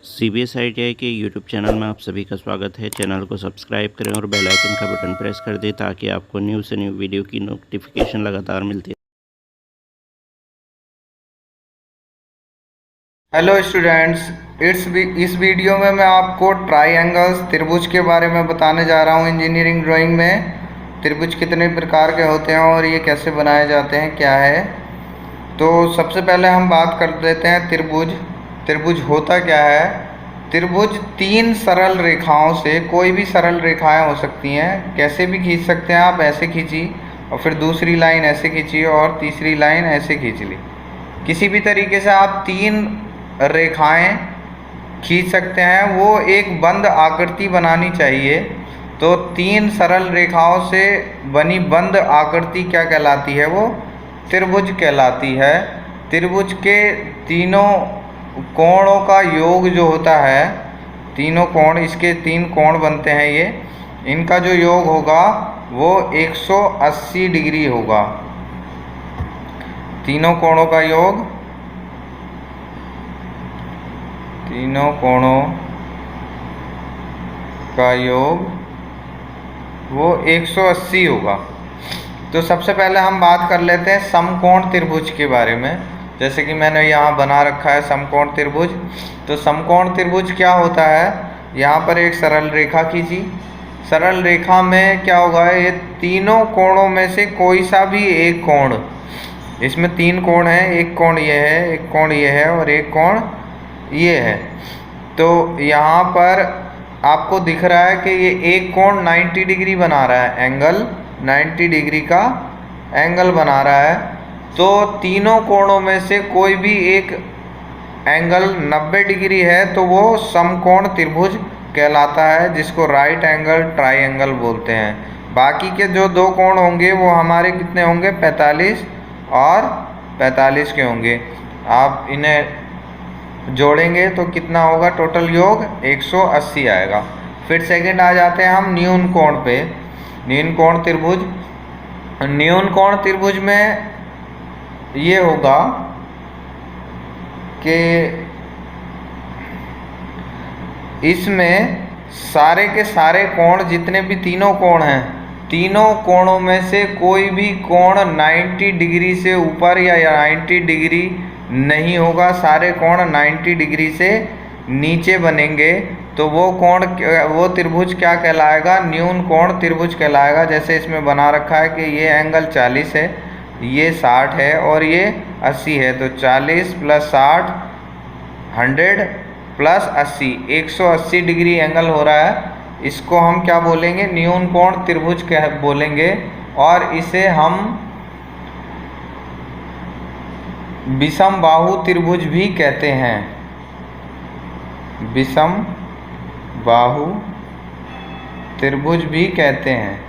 CBSITI के YouTube channel में आप सभी का स्वागत है। चैनल को सब्सक्राइब करें और बेल आइकन का बटन प्रेस कर दें ताकि आपको न्यू से न्यू वीडियो की नोटिफिकेशन लगातार मिलती है। हेलो स्टूडेंट्स, इस वीडियो में मैं आपको ट्राइएंगल्स त्रिभुज के बारे में बताने जा रहा हूँ। इंजीनियरिंग ड्राइंग में त्रिभुज कितने प्रकार के होते हैं और ये कैसे बनाए जाते हैं, क्या है। तो सबसे पहले हम बात कर लेते हैं त्रिभुज। त्रिभुज होता क्या है। त्रिभुज तीन सरल रेखाओं से, कोई भी सरल रेखाएं हो सकती हैं, कैसे भी खींच सकते हैं आप। ऐसे खींची और फिर दूसरी लाइन ऐसे खींची और तीसरी लाइन ऐसे खींच ली। किसी भी तरीके से आप तीन रेखाएं खींच सकते हैं। वो एक बंद आकृति बनानी चाहिए। तो तीन सरल रेखाओं से बनी बंद आकृति क्या कहलाती है, वो त्रिभुज कहलाती है। त्रिभुज के तीनों कोणों का योग जो होता है, तीनों कोण, इसके तीन कोण बनते हैं ये, इनका जो योग होगा वो 180 डिग्री होगा। तीनों कोणों का योग, तीनों कोणों का योग वो 180 होगा। तो सबसे पहले हम बात कर लेते हैं समकोण त्रिभुज के बारे में। जैसे कि मैंने यहाँ बना रखा है समकोण त्रिभुज। तो समकोण त्रिभुज क्या होता है, यहाँ पर एक सरल रेखा खींची। सरल रेखा में क्या होगा, ये तीनों कोणों में से कोई सा भी एक कोण, इसमें तीन कोण है, एक कोण ये है, एक कोण ये है और एक कोण ये है। तो यहाँ पर आपको दिख रहा है कि ये एक कोण 90 डिग्री बना रहा है, एंगल 90 डिग्री का एंगल बना रहा है। तो तीनों कोणों में से कोई भी एक एंगल 90 डिग्री है तो वो समकोण त्रिभुज कहलाता है, जिसको राइट एंगल ट्राइएंगल बोलते हैं। बाकी के जो दो कोण होंगे वो हमारे कितने होंगे, 45 और 45 के होंगे। आप इन्हें जोड़ेंगे तो कितना होगा, टोटल योग 180 आएगा। फिर सेकंड आ जाते हैं हम न्यून कोण पे। न्यून कोण त्रिभुज, न्यून कोण त्रिभुज में ये होगा कि इसमें सारे के सारे कोण, जितने भी तीनों कोण हैं, तीनों कोणों में से कोई भी कोण 90 डिग्री से ऊपर या 90 डिग्री नहीं होगा। सारे कोण 90 डिग्री से नीचे बनेंगे। तो वो कोण, वो त्रिभुज क्या कहलाएगा, न्यून कोण त्रिभुज कहलाएगा। जैसे इसमें बना रखा है कि ये एंगल 40 है, ये 60 है और ये 80 है। तो 40 + 60 100 + 80, 180 डिग्री एंगल हो रहा है। इसको हम क्या बोलेंगे, न्यून कोण त्रिभुज कह बोलेंगे। और इसे हम विषम बाहु त्रिभुज भी कहते हैं। विषम बाहु त्रिभुज भी कहते हैं।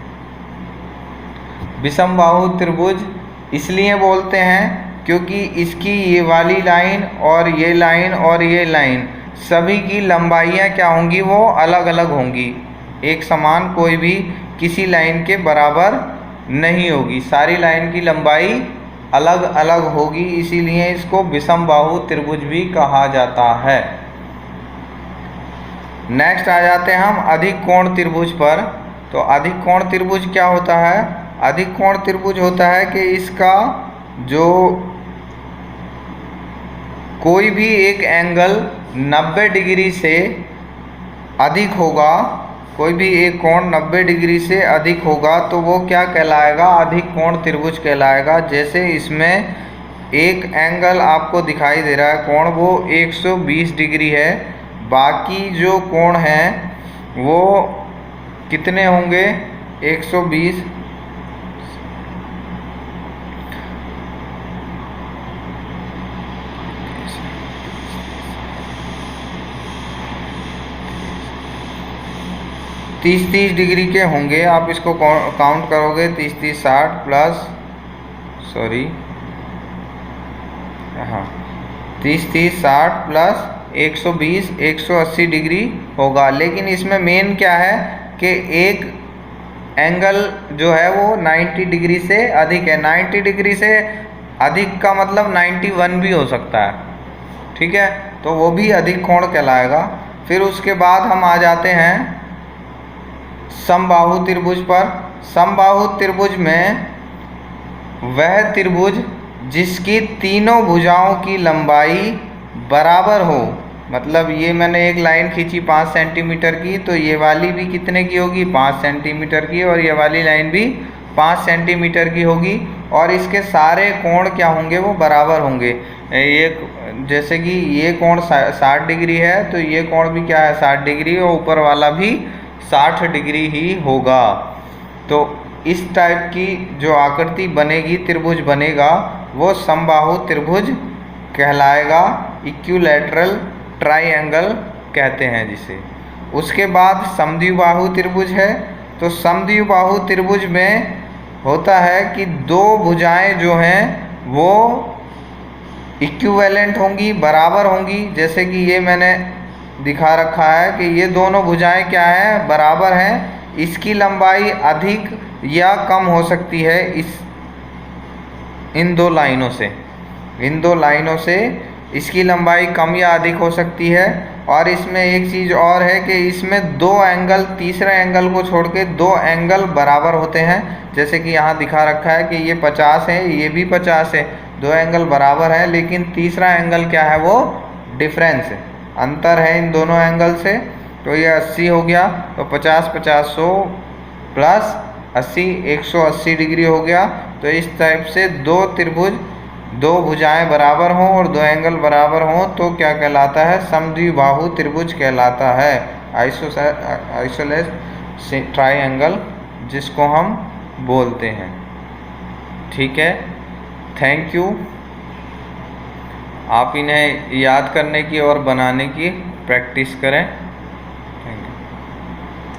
विषम बाहु त्रिभुज इसलिए बोलते हैं क्योंकि इसकी ये वाली लाइन और ये लाइन और ये लाइन, सभी की लंबाइयाँ क्या होंगी, वो अलग अलग होंगी। एक समान कोई भी किसी लाइन के बराबर नहीं होगी, सारी लाइन की लंबाई अलग अलग होगी। इसीलिए इसको विषम बाहु त्रिभुज भी कहा जाता है। नेक्स्ट आ जाते हैं हम अधिक कोण त्रिभुज पर। तो अधिक कोण त्रिभुज क्या होता है, अधिक कोण त्रिभुज होता है कि इसका जो कोई भी एक एंगल 90 डिग्री से अधिक होगा, कोई भी एक कोण 90 डिग्री से अधिक होगा तो वो क्या कहलाएगा, अधिक कोण त्रिभुज कहलाएगा। जैसे इसमें एक एंगल आपको दिखाई दे रहा है कोण, वो 120 डिग्री है। बाकी जो कोण हैं वो कितने होंगे, 120 30 डिग्री के होंगे। आप इसको काउंट करोगे, 30 60 प्लस, सॉरी, हाँ, 30 60 प्लस 120 180 डिग्री होगा। लेकिन इसमें मेन क्या है कि एक एंगल जो है वो 90 डिग्री से अधिक है। 90 डिग्री से अधिक का मतलब 91 भी हो सकता है, ठीक है। तो वो भी अधिक कोण कहलाएगा। फिर उसके बाद हम आ जाते हैं समबाहु त्रिभुज पर। समबाहु त्रिभुज में वह त्रिभुज जिसकी तीनों भुजाओं की लंबाई बराबर हो, मतलब ये मैंने एक लाइन खींची 5 सेंटीमीटर की, तो ये वाली भी कितने की होगी, 5 सेंटीमीटर की, और ये वाली लाइन भी 5 सेंटीमीटर की होगी, और इसके सारे कोण क्या होंगे, वो बराबर होंगे। ये जैसे कि ये कोण 60 डिग्री है, तो ये कोण भी क्या है, 60 डिग्री, और ऊपर वाला भी 60 डिग्री ही होगा। तो इस टाइप की जो आकृति बनेगी, त्रिभुज बनेगा, वो समबाहु त्रिभुज कहलाएगा। इक्विलैटरल ट्राइएंगल कहते हैं जिसे। उसके बाद समद्विबाहु त्रिभुज है। तो समद्विबाहु त्रिभुज में होता है कि दो भुजाएं जो हैं वो इक्विवेलेंट होंगी, बराबर होंगी। जैसे कि ये मैंने दिखा रखा है कि ये दोनों भुजाएं क्या हैं, बराबर हैं। इसकी लंबाई अधिक या कम हो सकती है इन दो लाइनों से। इन दो लाइनों से इसकी लंबाई कम या अधिक हो सकती है। और इसमें एक चीज़ और है कि इसमें दो एंगल, तीसरे एंगल को छोड़ के दो एंगल बराबर होते हैं। जैसे कि यहाँ दिखा रखा है कि ये 50 है, ये भी 50 है, दो एंगल बराबर है, लेकिन तीसरा एंगल क्या है, वो डिफरेंस है, अंतर है इन दोनों एंगल से। तो ये 80 हो गया, तो 50 50 100 प्लस 80 180 डिग्री हो गया। तो इस टाइप से दो त्रिभुज, दो भुजाएं बराबर हों और दो एंगल बराबर हों तो क्या कहलाता है, समद्विबाहु त्रिभुज कहलाता है। आइसोसेलेस ट्राइएंगल जिसको हम बोलते हैं। ठीक है, थैंक यू। आप इन्हें याद करने की और बनाने की प्रैक्टिस करें।